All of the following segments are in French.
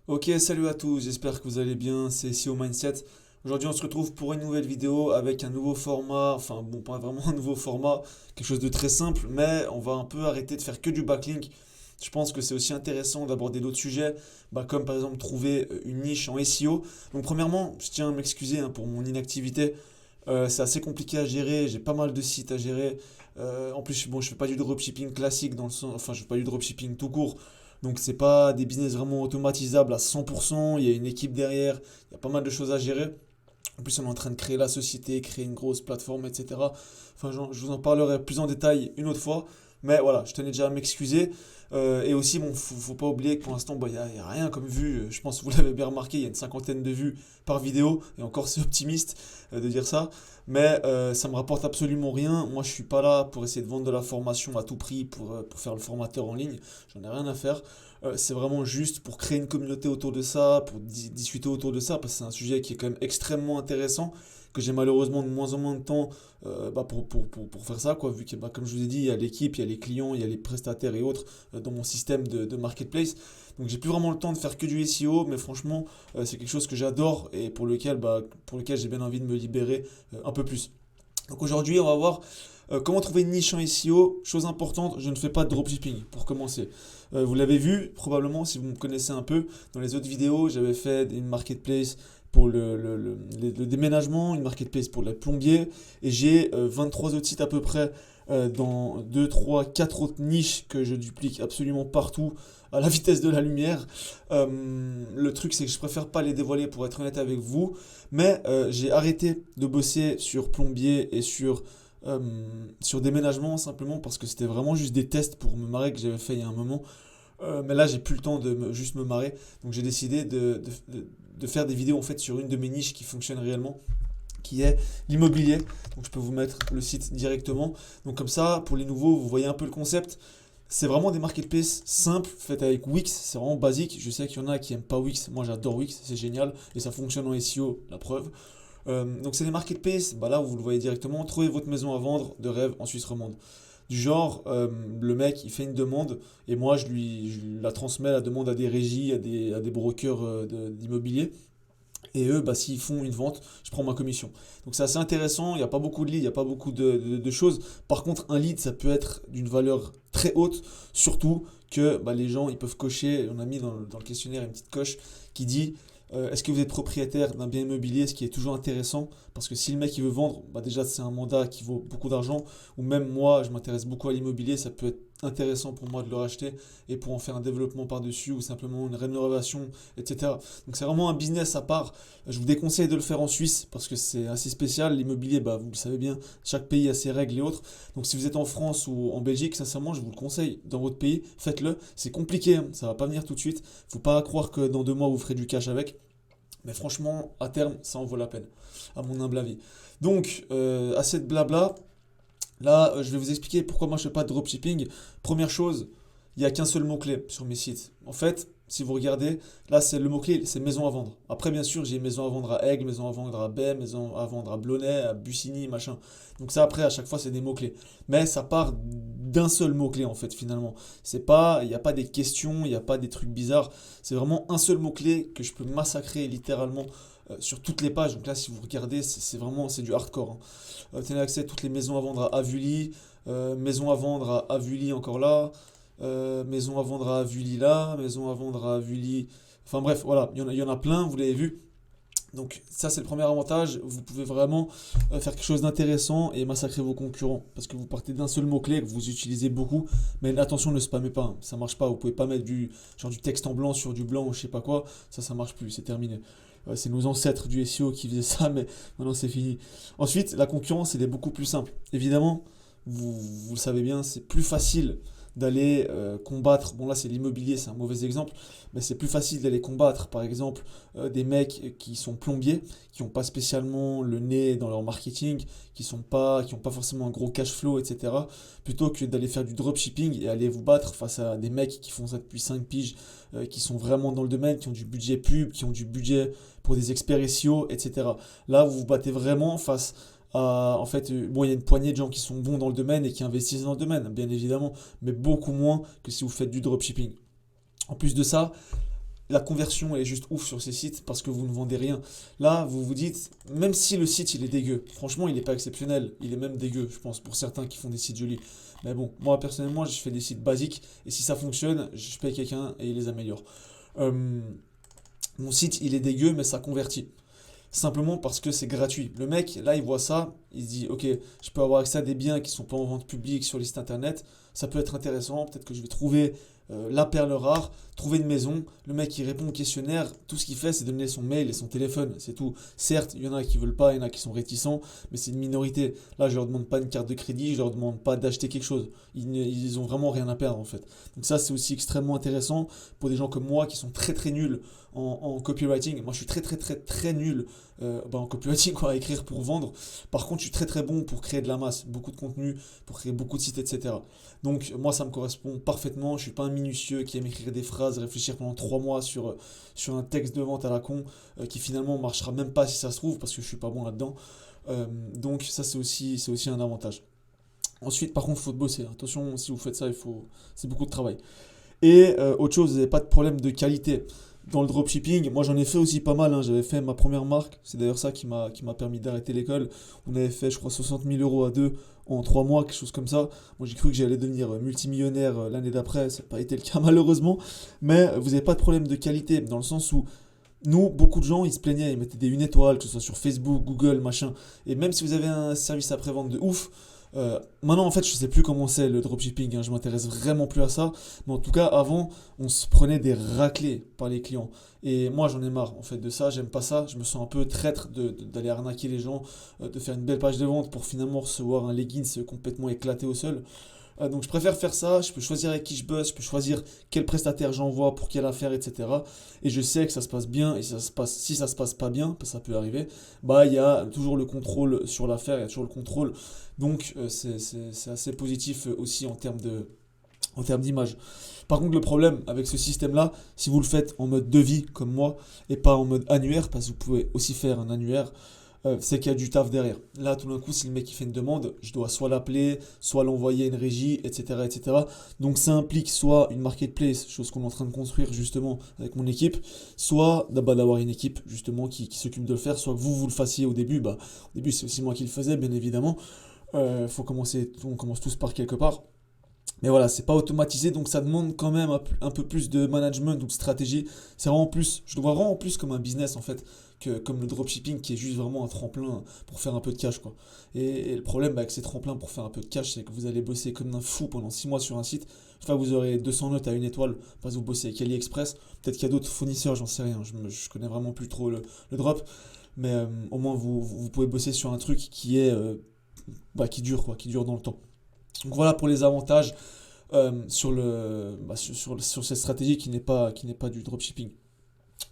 Ok, salut à tous, j'espère que vous allez bien, c'est SEO Mindset. Aujourd'hui, on se retrouve pour une nouvelle vidéo avec un nouveau format, enfin bon, pas vraiment un nouveau format, quelque chose de très simple, mais on va un peu arrêter de faire que du backlink. Je pense que c'est aussi intéressant d'aborder d'autres sujets, comme par exemple trouver une niche en SEO. Donc premièrement, je tiens à m'excuser pour mon inactivité. C'est assez compliqué à gérer, j'ai pas mal de sites à gérer. En plus, bon, je fais pas du dropshipping classique dans le sens, enfin, je fais pas du dropshipping tout court. Donc, c'est pas des business vraiment automatisables à 100%. Il y a une équipe derrière, il y a pas mal de choses à gérer. En plus, on est en train de créer la société, créer une grosse plateforme, etc. Enfin, je vous en parlerai plus en détail une autre fois. Mais voilà, je tenais déjà à m'excuser. Et aussi, bon, faut pas oublier que pour l'instant, y a rien comme vue. Je pense que vous l'avez bien remarqué, il y a une cinquantaine de vues par vidéo. Et encore, c'est optimiste de dire ça. Mais ça me rapporte absolument rien. Moi, je suis pas là pour essayer de vendre de la formation à tout prix pour faire le formateur en ligne. J'en ai rien à faire. C'est vraiment juste pour créer une communauté autour de ça, pour discuter autour de ça, parce que c'est un sujet qui est quand même extrêmement intéressant, que j'ai malheureusement de moins en moins de temps pour faire ça, quoi, vu que, comme je vous ai dit, il y a l'équipe, il y a les clients, il y a les prestataires et autres dans mon système de marketplace. Donc j'ai plus vraiment le temps de faire que du SEO, mais franchement, c'est quelque chose que j'adore et pour lequel j'ai bien envie de me libérer un peu plus. Donc aujourd'hui, on va voir comment trouver une niche en SEO. Chose importante, je ne fais pas de dropshipping pour commencer. Vous l'avez vu probablement si vous me connaissez un peu. Dans les autres vidéos, j'avais fait une marketplace pour le déménagement, une marketplace pour les plombiers. Et j'ai 23 autres sites à peu près dans 2, 3, 4 autres niches que je duplique absolument partout à la vitesse de la lumière. Le truc, c'est que je préfère pas les dévoiler pour être honnête avec vous. Mais j'ai arrêté de bosser sur plombier et euh, sur déménagement simplement parce que c'était vraiment juste des tests pour me marrer que j'avais fait il y a un moment. Mais là, j'ai plus le temps de juste me marrer. Donc j'ai décidé de faire des vidéos en fait sur une de mes niches qui fonctionne réellement, qui est l'immobilier. Donc je peux vous mettre le site directement. Donc comme ça, pour les nouveaux, vous voyez un peu le concept. C'est vraiment des marketplaces simples, faites avec Wix, c'est vraiment basique. Je sais qu'il y en a qui n'aiment pas Wix, moi j'adore Wix, c'est génial et ça fonctionne en SEO, la preuve. Donc c'est des marketplaces, là où vous le voyez directement, trouvez votre maison à vendre de rêve en Suisse romande. Du genre, le mec il fait une demande et moi je la transmets la demande à des régies, à des brokers d'immobilier. Et eux, s'ils font une vente, je prends ma commission. Donc c'est assez intéressant, il n'y a pas beaucoup de leads, il n'y a pas beaucoup de choses. Par contre, un lead, ça peut être d'une valeur très haute, surtout que les gens, ils peuvent cocher, on a mis dans le questionnaire une petite coche qui dit est-ce que vous êtes propriétaire d'un bien immobilier, ce qui est toujours intéressant, parce que si le mec il veut vendre, déjà c'est un mandat qui vaut beaucoup d'argent, ou même moi, je m'intéresse beaucoup à l'immobilier, ça peut être intéressant pour moi de le racheter et pour en faire un développement par-dessus ou simplement une rénovation, etc. Donc c'est vraiment un business à part. Je vous déconseille de le faire en Suisse parce que c'est assez spécial. L'immobilier, vous le savez bien, chaque pays a ses règles et autres. Donc si vous êtes en France ou en Belgique, sincèrement, je vous le conseille. Dans votre pays, faites-le. C'est compliqué, hein, ça va pas venir tout de suite. Faut pas croire que dans 2 mois vous ferez du cash avec. Mais franchement, à terme, ça en vaut la peine, à mon humble avis. Donc, assez de blabla. Là, je vais vous expliquer pourquoi moi je fais pas de dropshipping. Première chose, il n'y a qu'un seul mot-clé sur mes sites. En fait, si vous regardez, là c'est le mot-clé, c'est maison à vendre. Après, bien sûr, j'ai maison à vendre à Aigle, maison à vendre à Baie, maison à vendre à Blonay, à Bussigny, machin. Donc ça, après, à chaque fois, c'est des mots-clés. Mais ça part d'un seul mot-clé, en fait, finalement. C'est pas, il n'y a pas des questions, il n'y a pas des trucs bizarres. C'est vraiment un seul mot-clé que je peux massacrer littéralement sur toutes les pages. Donc là, si vous regardez, c'est vraiment, c'est du hardcore, hein. Tenez accès à toutes les maisons à vendre à Avully, maison à vendre à Avully encore là, maison à vendre à Avully là, maison à vendre à Avully. Enfin bref, voilà, il y en a plein, vous l'avez vu. Donc ça c'est le premier avantage, vous pouvez vraiment faire quelque chose d'intéressant et massacrer vos concurrents parce que vous partez d'un seul mot-clé que vous utilisez beaucoup, mais attention ne spammez pas, hein, ça marche pas, vous pouvez pas mettre du texte en blanc sur du blanc ou je sais pas quoi, ça marche plus, c'est terminé. C'est nos ancêtres du SEO qui faisaient ça, mais maintenant c'est fini. Ensuite, la concurrence elle est beaucoup plus simple. Évidemment, vous le savez bien, c'est plus facile d'aller combattre, bon là c'est l'immobilier, c'est un mauvais exemple, mais c'est plus facile d'aller combattre par exemple des mecs qui sont plombiers, qui n'ont pas spécialement le nez dans leur marketing, qui ont pas forcément un gros cash flow, etc. Plutôt que d'aller faire du dropshipping et aller vous battre face à des mecs qui font ça depuis 5 piges, qui sont vraiment dans le domaine, qui ont du budget pub, qui ont du budget pour des experts SEO, etc. Là, vous vous battez vraiment face en fait, bon, il y a une poignée de gens qui sont bons dans le domaine et qui investissent dans le domaine, bien évidemment, mais beaucoup moins que si vous faites du dropshipping. En plus de ça, la conversion elle est juste ouf sur ces sites parce que vous ne vendez rien. Là, vous vous dites, même si le site il est dégueu, franchement il n'est pas exceptionnel, il est même dégueu, je pense, pour certains qui font des sites jolis. Mais bon, moi personnellement, je fais des sites basiques et si ça fonctionne, je paye quelqu'un et il les améliore. Euh, Mon site il est dégueu, mais ça convertit. Simplement parce que c'est gratuit. Le mec, là, il voit ça, il se dit, ok, je peux avoir accès à des biens qui sont pas en vente publique sur les sites internet, ça peut être intéressant, peut-être que je vais trouver la perle rare, trouver une maison, le mec il répond au questionnaire, tout ce qu'il fait c'est donner son mail et son téléphone, c'est tout. Certes, il y en a qui veulent pas, il y en a qui sont réticents, mais c'est une minorité. Là, je leur demande pas une carte de crédit, je leur demande pas d'acheter quelque chose. Ils ont vraiment rien à perdre en fait. Donc ça, c'est aussi extrêmement intéressant pour des gens comme moi qui sont très très nuls en copywriting. Moi, je suis très très très très nul en copywriting, quoi, à écrire pour vendre. Par contre, je suis très très bon pour créer de la masse, beaucoup de contenu, pour créer beaucoup de sites, etc. Donc, moi, ça me correspond parfaitement. Je suis pas un minutieux qui aime écrire des phrases, réfléchir pendant 3 mois sur un texte de vente à la con qui finalement marchera même pas si ça se trouve parce que je suis pas bon là-dedans. Donc, ça, c'est aussi un avantage. Ensuite, par contre, il faut bosser. Attention, si vous faites ça, c'est beaucoup de travail. Et autre chose, vous n'avez pas de problème de qualité. Dans le dropshipping, moi j'en ai fait aussi pas mal, hein. J'avais fait ma première marque, c'est d'ailleurs ça qui m'a permis d'arrêter l'école. On avait fait, je crois, 60 000 euros à deux en 3 mois, quelque chose comme ça. Moi j'ai cru que j'allais devenir multimillionnaire l'année d'après, ça n'a pas été le cas malheureusement. Mais vous n'avez pas de problème de qualité, dans le sens où nous, beaucoup de gens, ils se plaignaient, ils mettaient des une étoile, que ce soit sur Facebook, Google, machin. Et même si vous avez un service après-vente de ouf, maintenant en fait je sais plus comment c'est le dropshipping, hein, je m'intéresse vraiment plus à ça. Mais en tout cas avant, on se prenait des raclés par les clients. Et moi j'en ai marre en fait de ça, j'aime pas ça, je me sens un peu traître d'aller arnaquer les gens, de faire une belle page de vente pour finalement recevoir un leggings complètement éclaté au sol. Donc je préfère faire ça, je peux choisir avec qui je bosse, je peux choisir quel prestataire j'envoie pour quelle affaire, etc. Et je sais que ça se passe bien, et si ça se passe pas bien, parce que ça peut arriver, bah il y a toujours le contrôle sur l'affaire, il y a toujours le contrôle. Donc c'est assez positif aussi en termes d'image. Par contre, le problème avec ce système-là, si vous le faites en mode devis comme moi, et pas en mode annuaire, parce que vous pouvez aussi faire un annuaire, c'est qu'il y a du taf derrière. Là, tout d'un coup, si le mec il fait une demande, je dois soit l'appeler, soit l'envoyer à une régie, etc., etc. Donc ça implique soit une marketplace, chose qu'on est en train de construire justement avec mon équipe, soit d'avoir une équipe justement qui s'occupe de le faire, soit que vous le fassiez au début. Bah, au début, c'est aussi moi qui le faisais, bien évidemment. On commence tous par quelque part. Mais voilà, c'est pas automatisé, donc ça demande quand même un peu plus de management ou de stratégie. C'est vraiment plus, je le vois vraiment plus comme un business en fait, que comme le dropshipping qui est juste vraiment un tremplin pour faire un peu de cash quoi. Et le problème avec ces tremplins pour faire un peu de cash, c'est que vous allez bosser comme un fou pendant 6 mois sur un site. Enfin, vous aurez 200 notes à une étoile parce que vous bossez avec AliExpress. Peut-être qu'il y a d'autres fournisseurs, j'en sais rien. Je connais vraiment plus trop le drop. Mais au moins, vous pouvez bosser sur un truc qui est, qui dure quoi, qui dure dans le temps. Donc voilà pour les avantages sur cette stratégie qui n'est pas du dropshipping.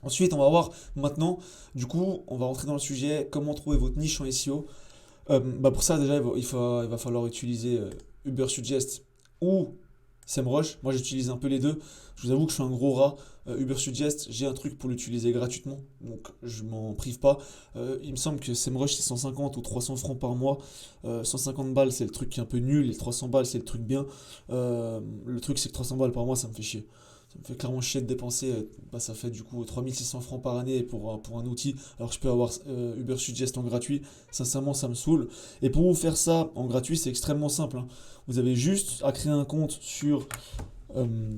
Ensuite, on va voir maintenant, du coup, on va rentrer dans le sujet, comment trouver votre niche en SEO. Pour ça, déjà, il va falloir utiliser Ubersuggest ou SEMrush. Moi, j'utilise un peu les deux. Je vous avoue que je suis un gros rat. Ubersuggest, j'ai un truc pour l'utiliser gratuitement, donc je m'en prive pas. Il me semble que SEMrush, c'est 150 ou 300 francs par mois. 150 balles, c'est le truc qui est un peu nul, et 300 balles, c'est le truc bien. Le truc, c'est que 300 balles par mois, ça me fait chier. Ça me fait clairement chier de dépenser, ça fait du coup 3600 francs par année pour un outil, alors que je peux avoir Ubersuggest en gratuit. Sincèrement, ça me saoule. Et pour vous faire ça en gratuit, c'est extrêmement simple, hein. Vous avez juste à créer un compte euh,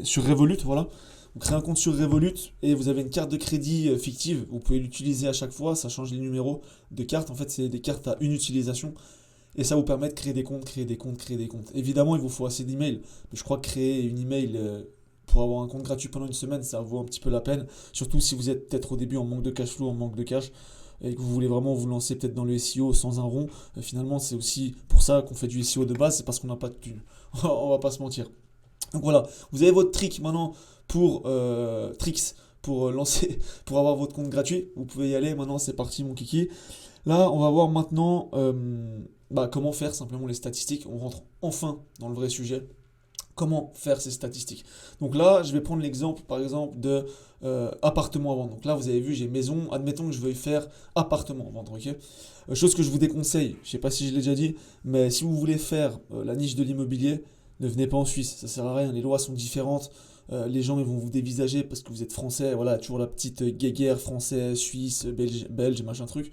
sur Revolut, voilà. Vous créez un compte sur Revolut et vous avez une carte de crédit fictive. Vous pouvez l'utiliser à chaque fois, ça change les numéros de cartes. En fait, c'est des cartes à une utilisation. Et ça vous permet de créer des comptes, créer des comptes, créer des comptes. Évidemment, il vous faut assez d'emails. Mais je crois que créer une email pour avoir un compte gratuit pendant une semaine, ça vaut un petit peu la peine. Surtout si vous êtes peut-être au début en manque de cash flow, en manque de cash, et que vous voulez vraiment vous lancer peut-être dans le SEO sans un rond. Finalement, c'est aussi pour ça qu'on fait du SEO de base, c'est parce qu'on n'a pas de thunes. On va pas se mentir. Donc voilà, vous avez votre trick maintenant tricks pour lancer, pour avoir votre compte gratuit. Vous pouvez y aller. Maintenant, c'est parti, mon kiki. Là, on va voir maintenant comment faire simplement les statistiques. On rentre enfin dans le vrai sujet. Comment faire ces statistiques. Donc là, je vais prendre l'exemple, par exemple, de appartement à vendre. Donc là, vous avez vu, j'ai maison. Admettons que je veuille faire appartement à vendre, ok. Chose que je vous déconseille. Je ne sais pas si je l'ai déjà dit, mais si vous voulez faire la niche de l'immobilier, ne venez pas en Suisse. Ça sert à rien. Les lois sont différentes. les gens ils vont vous dévisager parce que vous êtes français, voilà, toujours la petite guéguerre français, suisse, belge, machin truc.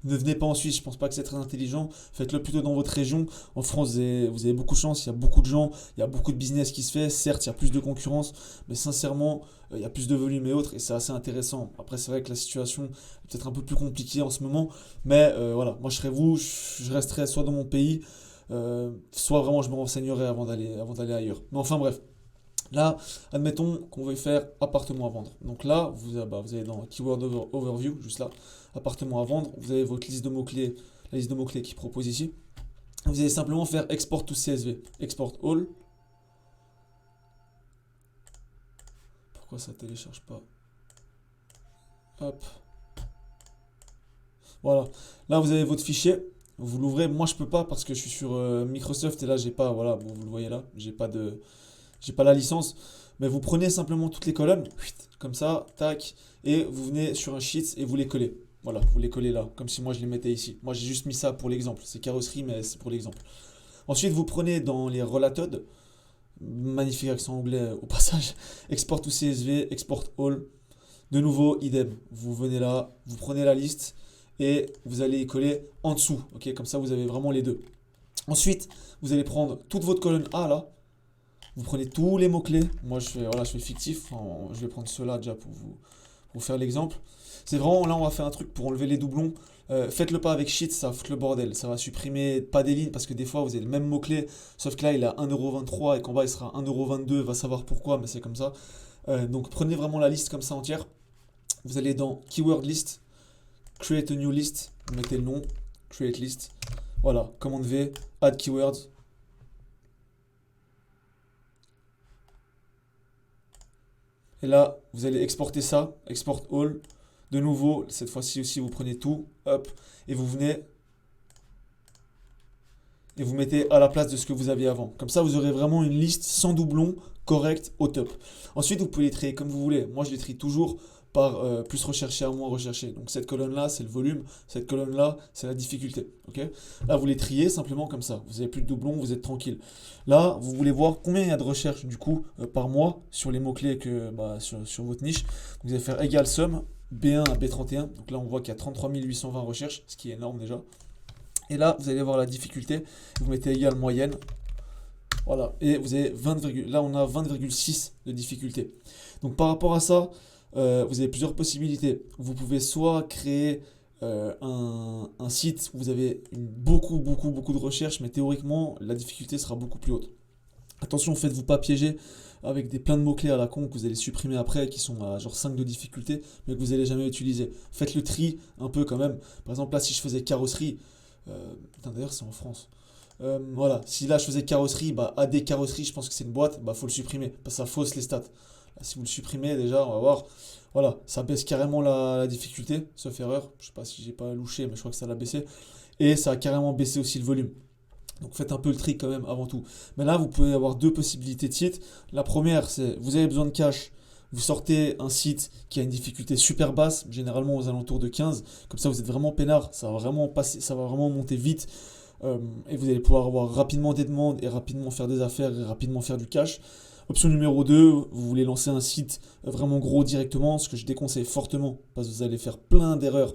Ne venez pas en Suisse, je pense pas que c'est très intelligent. Faites-le plutôt dans votre région. En France, vous avez beaucoup de chance, il y a beaucoup de gens, il y a beaucoup de business qui se fait. Certes, il y a plus de concurrence, mais sincèrement, il y a plus de volume et autres, et c'est assez intéressant. Après, c'est vrai que la situation est peut-être un peu plus compliquée en ce moment, mais voilà, moi je serais vous, je resterais soit dans mon pays, soit vraiment je me renseignerais avant d'aller ailleurs. Mais enfin bref. Là, admettons qu'on veuille faire appartement à vendre. Donc là, vous avez dans Keyword Overview, juste là, appartement à vendre, vous avez votre liste de mots-clés, la liste de mots-clés qui propose ici. Vous allez simplement faire Export to CSV, Export All. Pourquoi ça ne télécharge pas? Hop, voilà. Là, vous avez votre fichier. Vous l'ouvrez. Moi, je peux pas parce que je suis sur Microsoft et là, j'ai pas, voilà, bon, vous le voyez là, j'ai pas la licence, mais vous prenez simplement toutes les colonnes, comme ça, tac, et vous venez sur un sheet et vous les collez. Voilà, vous les collez là, comme si moi je les mettais ici. Moi j'ai juste mis ça pour l'exemple, c'est carrosserie, mais c'est pour l'exemple. Ensuite, vous prenez dans les related, magnifique accent anglais au passage, export to CSV, export all. De nouveau, idem, vous venez là, vous prenez la liste et vous allez y coller en dessous, ok, comme ça vous avez vraiment les deux. Ensuite, vous allez prendre toute votre colonne A là. Vous prenez tous les mots-clés. Moi, je fais fictif. Je vais prendre ceux-là déjà pour faire l'exemple. C'est vraiment, là, on va faire un truc pour enlever les doublons. Faites-le pas avec Sheet, ça va foutre le bordel. Ça va supprimer pas des lignes parce que des fois, vous avez le même mot-clé. Sauf que là, il a 1,23€ et qu'en bas, il sera 1,22€. Va savoir pourquoi, mais c'est comme ça. Donc, prenez vraiment la liste comme ça entière. Vous allez dans Keyword List, Create a New List. Vous mettez le nom, Create List. Voilà, commande V, Add Keywords. Et là, vous allez exporter ça, export all. De nouveau, cette fois-ci aussi, vous prenez tout, hop, et vous venez et vous mettez à la place de ce que vous aviez avant. Comme ça, vous aurez vraiment une liste sans doublon, correcte, au top. Ensuite, vous pouvez les trier comme vous voulez. Moi, je les trie toujours par plus recherché à moins recherché. Donc cette colonne-là, c'est le volume. Cette colonne-là, c'est la difficulté. Ok. Là, vous les triez simplement comme ça. Vous n'avez plus de doublons, vous êtes tranquille. Là, vous voulez voir combien il y a de recherches du coup par mois sur les mots-clés sur votre niche. Donc, vous allez faire égal somme B1 à B31. Donc là, on voit qu'il y a 33 820 recherches, ce qui est énorme déjà. Et là, vous allez voir la difficulté. Vous mettez égal moyenne. Voilà. Et vous avez là, on a 20,6 de difficulté. Donc par rapport à ça, vous avez plusieurs possibilités. Vous pouvez soit créer un site où vous avez beaucoup de recherches, mais théoriquement, la difficulté sera beaucoup plus haute. Attention, faites-vous pas piéger avec plein de mots-clés à la con que vous allez supprimer après, qui sont à genre 5 de difficulté, mais que vous n'allez jamais utiliser. Faites le tri un peu quand même. Par exemple, là, si je faisais carrosserie, putain, d'ailleurs, c'est en France. Voilà, si là je faisais carrosserie, bah AD carrosserie, je pense que c'est une boîte, bah faut le supprimer, parce que ça fausse les stats. Là, si vous le supprimez déjà, on va voir. Voilà, ça baisse carrément la difficulté, sauf erreur. Je sais pas si j'ai pas louché, mais je crois que ça l'a baissé. Et ça a carrément baissé aussi le volume. Donc faites un peu le tri quand même avant tout. Mais là, vous pouvez avoir deux possibilités de site. La première, c'est vous avez besoin de cash. Vous sortez un site qui a une difficulté super basse, généralement aux alentours de 15. Comme ça, vous êtes vraiment peinard. Ça va vraiment passer, ça va vraiment monter vite. Et vous allez pouvoir avoir rapidement des demandes et rapidement faire des affaires et rapidement faire du cash. Option numéro 2, vous voulez lancer un site vraiment gros directement, ce que je déconseille fortement, parce que vous allez faire plein d'erreurs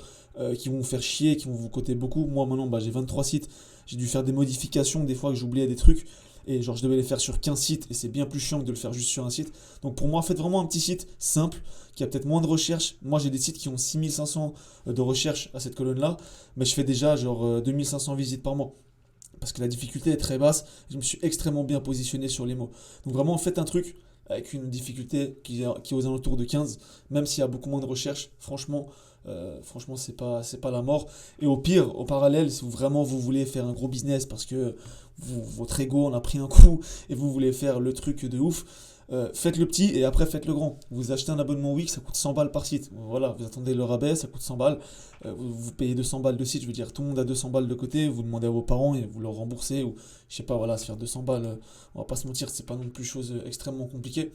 qui vont vous faire chier, qui vont vous coûter beaucoup. Moi maintenant, j'ai 23 sites, j'ai dû faire des modifications, des fois que j'oubliais des trucs, et genre je devais les faire sur 15 sites, et c'est bien plus chiant que de le faire juste sur un site. Donc pour moi, faites vraiment un petit site simple, qui a peut-être moins de recherches. Moi j'ai des sites qui ont 6500 de recherches à cette colonne-là, mais je fais déjà genre 2500 visites par mois. Parce que la difficulté est très basse, je me suis extrêmement bien positionné sur les mots. Donc vraiment, faites un truc avec une difficulté qui est aux alentours de 15, même s'il y a beaucoup moins de recherches, franchement, c'est pas la mort. Et au pire, au parallèle, si vraiment vous voulez faire un gros business parce que votre ego en a pris un coup et vous voulez faire le truc de ouf, faites le petit et après faites le grand. Vous achetez un abonnement Wix, ça coûte 100 balles par site. Voilà, vous attendez le rabais, ça coûte 100 balles. Vous payez 200 balles de site, je veux dire, tout le monde a 200 balles de côté, vous demandez à vos parents et vous leur remboursez. Ou je sais pas, voilà, se faire 200 balles, on va pas se mentir, c'est pas non plus chose extrêmement compliquée.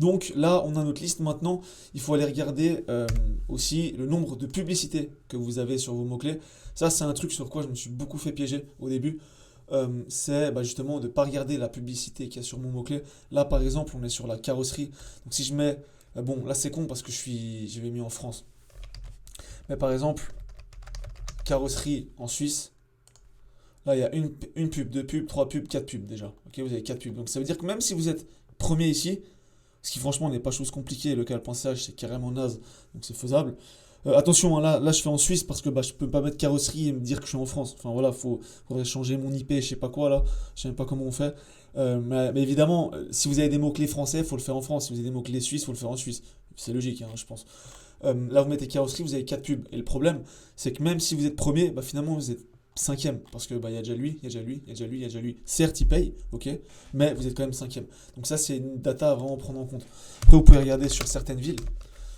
Donc là, on a notre liste maintenant. Il faut aller regarder aussi le nombre de publicités que vous avez sur vos mots-clés. Ça, c'est un truc sur quoi je me suis beaucoup fait piéger au début. c'est justement de ne pas regarder la publicité qu'il y a sur mon mot-clé. Là, par exemple, on est sur la carrosserie. Donc, si je mets. Bon, là, c'est con parce que j'avais mis en France. Mais par exemple, carrosserie en Suisse. Là, il y a une pub, deux pubs, trois pubs, quatre pubs déjà. Ok, vous avez quatre pubs. Donc, ça veut dire que même si vous êtes premier ici, ce qui franchement n'est pas chose compliquée, le local.ch c'est carrément naze, donc c'est faisable. Attention, hein, là je fais en Suisse parce que je peux pas mettre carrosserie et me dire que je suis en France. Enfin voilà, faudrait changer mon IP, je sais pas quoi là, je sais même pas comment on fait. Mais évidemment, si vous avez des mots-clés français, il faut le faire en France. Si vous avez des mots-clés suisses, il faut le faire en Suisse. C'est logique, hein, je pense. Là, vous mettez carrosserie, vous avez 4 pubs. Et le problème, c'est que même si vous êtes premier, finalement, vous êtes cinquième. Parce que il y a déjà lui, il y a déjà lui, il y a déjà lui, il y a déjà lui. Certes, il paye, ok, mais vous êtes quand même cinquième. Donc ça, c'est une data à vraiment prendre en compte. Après, vous pouvez regarder sur certaines villes,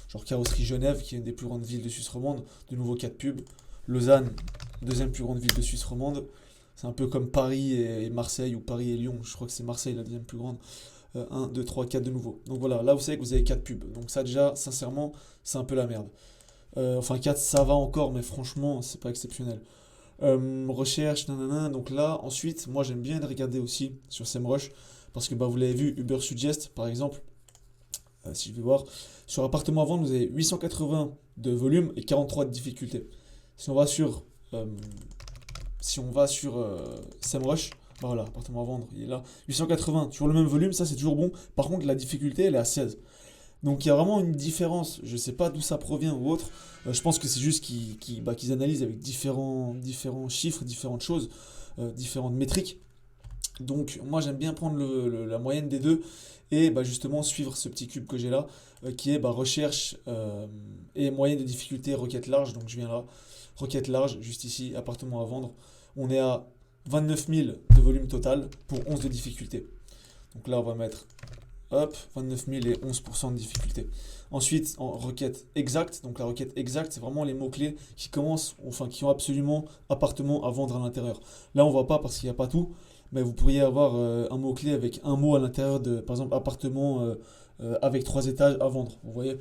genre carrosserie Genève, qui est une des plus grandes villes de Suisse romande, de nouveau 4 pubs. Lausanne, deuxième plus grande ville de Suisse romande. C'est un peu comme Paris et Marseille, ou Paris et Lyon. Je crois que c'est Marseille la deuxième plus grande. 1, 2, 3, 4 de nouveau. Donc voilà, là vous savez que vous avez 4 pubs. Donc ça déjà, sincèrement, c'est un peu la merde. Enfin 4 ça va encore, mais franchement, c'est pas exceptionnel. Recherche, nanana. Donc là, ensuite, moi j'aime bien les regarder aussi sur SEMrush. Parce que vous l'avez vu, Uber Suggest par exemple. Si je vais voir, sur appartement à vendre, vous avez 880 de volume et 43 de difficulté. Si on va sur, SEMrush, voilà, appartement à vendre, il est là. 880, toujours le même volume, ça c'est toujours bon. Par contre, la difficulté, elle est à 16. Donc il y a vraiment une différence. Je ne sais pas d'où ça provient ou autre. Je pense que c'est juste qu'ils analysent avec différents chiffres, différentes choses, différentes métriques. Donc moi j'aime bien prendre la moyenne des deux et justement suivre ce petit cube que j'ai là qui est recherche et moyenne de difficulté requête large. Donc je viens là, requête large, juste ici, appartement à vendre. On est à 29 000 de volume total pour 11 de difficulté. Donc là on va mettre hop, 29 000 et 11% de difficulté. Ensuite, en requête exacte, donc la requête exacte, c'est vraiment les mots-clés qui commencent, enfin qui ont absolument appartement à vendre à l'intérieur. Là on voit pas parce qu'il n'y a pas tout. Mais vous pourriez avoir un mot-clé avec un mot à l'intérieur de, par exemple, appartement avec 3 étages à vendre. Vous voyez?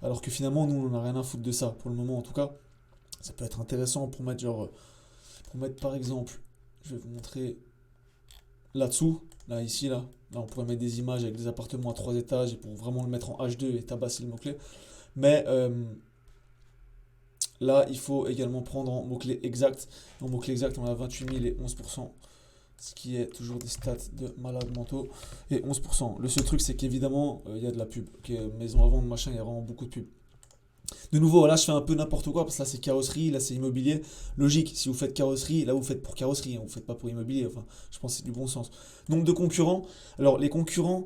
Alors que finalement, nous, on n'a rien à foutre de ça, pour le moment en tout cas. Ça peut être intéressant pour mettre, pour mettre par exemple, je vais vous montrer là-dessous, là, ici, là. Là, on pourrait mettre des images avec des appartements à 3 étages et pour vraiment le mettre en H2 et tabasser le mot-clé. Mais là, il faut également prendre en mot-clé exact. En mot-clé exact, on a 28 000 et 11%. Ce qui est toujours des stats de malades mentaux, et 11%. Le seul truc, c'est qu'évidemment, il y a de la pub. Maison à vendre, machin, il y a vraiment beaucoup de pub. De nouveau, là, je fais un peu n'importe quoi, parce que là, c'est carrosserie, là, c'est immobilier. Logique, si vous faites carrosserie, là, vous faites pour carrosserie, hein, vous ne faites pas pour immobilier. Enfin, je pense que c'est du bon sens. Nombre de concurrents. Alors, les concurrents,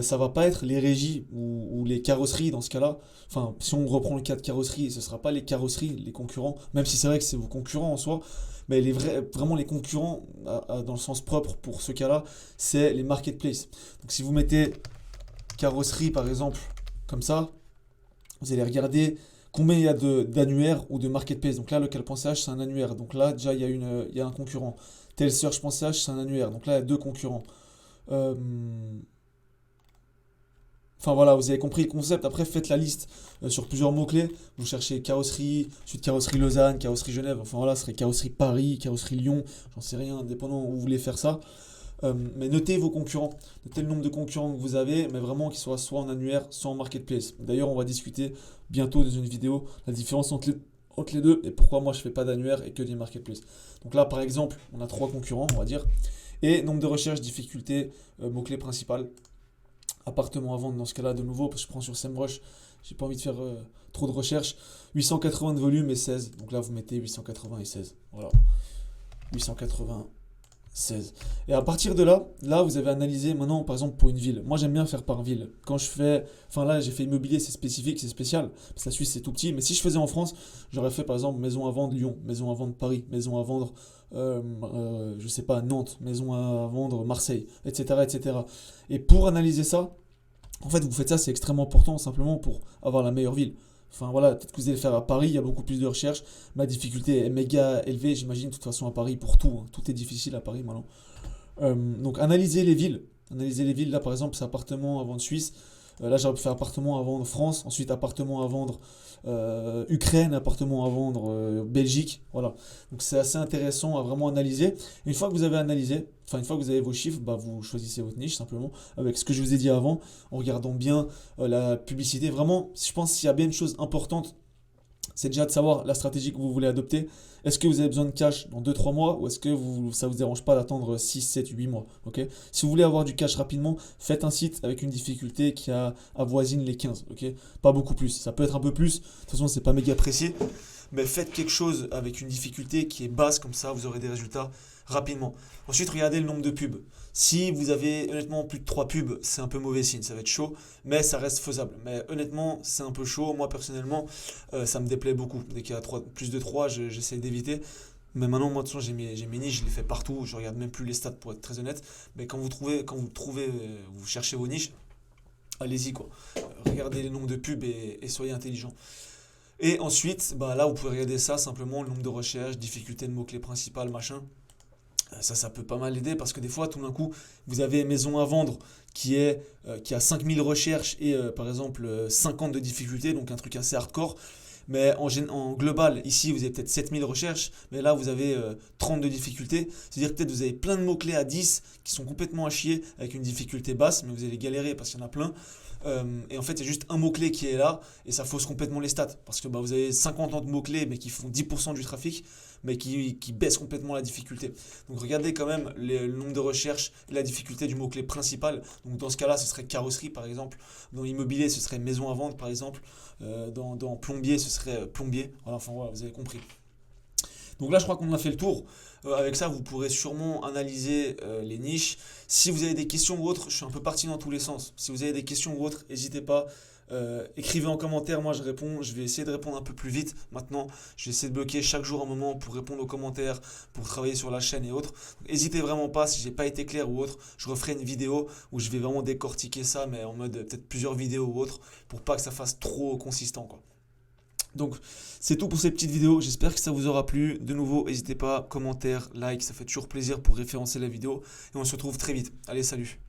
ça va pas être les régies ou les carrosseries dans ce cas-là. Enfin, si on reprend le cas de carrosserie, ce ne sera pas les carrosseries, les concurrents, même si c'est vrai que c'est vos concurrents en soi. Mais vraiment les concurrents, dans le sens propre pour ce cas-là, c'est les marketplaces. Donc si vous mettez carrosserie par exemple, comme ça, vous allez regarder combien il y a d'annuaires ou de marketplace. Donc là, local.ch, c'est un annuaire. Donc là, déjà, il y a un concurrent. Telsearch.ch, c'est un annuaire. Donc là, il y a deux concurrents. Euh, Enfin voilà, vous avez compris le concept. Après, faites la liste sur plusieurs mots-clés. Vous cherchez carrosserie, ensuite carrosserie Lausanne, carrosserie Genève. Enfin voilà, ce serait carrosserie Paris, carrosserie Lyon. J'en sais rien, dépendant où vous voulez faire ça. Mais notez vos concurrents. Notez le nombre de concurrents que vous avez, mais vraiment qu'ils soient soit en annuaire, soit en marketplace. D'ailleurs, on va discuter bientôt dans une vidéo la différence entre les deux et pourquoi moi je fais pas d'annuaire et que des marketplaces. Donc là, par exemple, on a trois concurrents, on va dire. Et nombre de recherches, difficulté, mot-clé principal. Appartement à vendre dans ce cas-là de nouveau, parce que je prends sur SEMrush, j'ai pas envie de faire trop de recherches. 880 de volume et 16. Donc là, vous mettez 880 et 16. Voilà. 880, 16. Et à partir de là, vous avez analysé maintenant, par exemple, pour une ville. Moi, j'aime bien faire par ville. Quand je fais. Enfin là, j'ai fait immobilier, c'est spécifique, c'est spécial. Parce que la Suisse, c'est tout petit. Mais si je faisais en France, j'aurais fait par exemple maison à vendre Lyon, maison à vendre Paris, maison à vendre, je sais pas, Nantes, maison à vendre Marseille, etc., etc. Et pour analyser ça, en fait, vous faites ça, c'est extrêmement important, simplement pour avoir la meilleure ville. Enfin voilà, peut-être que vous allez le faire à Paris, il y a beaucoup plus de recherches. Ma difficulté est méga élevée, j'imagine, de toute façon à Paris pour tout, hein. Tout est difficile à Paris maintenant. Donc analysez les villes. Analysez les villes, là par exemple, c'est appartement à vendre Suisse. Là, j'ai fait appartement à vendre France, ensuite appartement à vendre Ukraine, appartement à vendre Belgique. Voilà. Donc c'est assez intéressant à vraiment analyser. Une fois que vous avez analysé, enfin une fois que vous avez vos chiffres, bah, vous choisissez votre niche simplement avec ce que je vous ai dit avant, en regardant bien la publicité. Vraiment, je pense qu'il y a bien une chose importante, c'est déjà de savoir la stratégie que vous voulez adopter. Est-ce que vous avez besoin de cash dans 2-3 mois ou est-ce que ça ne vous dérange pas d'attendre 6, 7, 8 mois, ok? Si vous voulez avoir du cash rapidement, faites un site avec une difficulté qui avoisine les 15, ok? Pas beaucoup plus. Ça peut être un peu plus. De toute façon, c'est pas méga précis. Mais faites quelque chose avec une difficulté qui est basse, comme ça vous aurez des résultats rapidement. Ensuite, regardez le nombre de pubs. Si vous avez honnêtement plus de 3 pubs, c'est un peu mauvais signe, ça va être chaud, mais ça reste faisable. Mais honnêtement, c'est un peu chaud. Moi personnellement, ça me déplaît beaucoup. Dès qu'il y a plus de 3, j'essaie d'éviter. Mais maintenant, moi, de toute façon, j'ai mes niches, je les fais partout. Je regarde même plus les stats pour être très honnête. Mais quand vous trouvez, vous cherchez vos niches, allez-y quoi. Regardez les nombres de pubs et soyez intelligent. Et ensuite, bah là, vous pouvez regarder ça simplement, le nombre de recherches, difficulté de mots-clés principales, machin. Ça peut pas mal aider parce que des fois, tout d'un coup, vous avez une maison à vendre qui a 5000 recherches et par exemple 50 de difficulté, donc un truc assez hardcore. Mais en global, ici, vous avez peut-être 7000 recherches, mais là, vous avez 30 de difficulté. C'est-à-dire que peut-être vous avez plein de mots-clés à 10 qui sont complètement à chier avec une difficulté basse, mais vous allez galérer parce qu'il y en a plein. Et en fait, c'est juste un mot-clé qui est là et ça fausse complètement les stats. Parce que bah, vous avez 50 ans de mots-clés, mais qui font 10% du trafic, mais qui baissent complètement la difficulté. Donc regardez quand même le nombre de recherches et la difficulté du mot-clé principal. Donc dans ce cas-là, ce serait carrosserie par exemple. Dans immobilier, ce serait maison à vendre par exemple. Dans plombier, ce serait plombier. Voilà, enfin voilà, vous avez compris. Donc là, je crois qu'on a fait le tour. Avec ça, vous pourrez sûrement analyser les niches. Si vous avez des questions ou autres, je suis un peu parti dans tous les sens. Si vous avez des questions ou autres, n'hésitez pas. Écrivez en commentaire, moi je réponds. Je vais essayer de répondre un peu plus vite. Maintenant, je vais essayer de bloquer chaque jour un moment pour répondre aux commentaires, pour travailler sur la chaîne et autres. N'hésitez vraiment pas, si j'ai pas été clair ou autre, je referai une vidéo où je vais vraiment décortiquer ça, mais en mode peut-être plusieurs vidéos ou autres, pour pas que ça fasse trop consistant, quoi. Donc c'est tout pour ces petites vidéos, j'espère que ça vous aura plu. De nouveau, n'hésitez pas, commentaire, like, ça fait toujours plaisir pour référencer la vidéo. Et on se retrouve très vite. Allez, salut!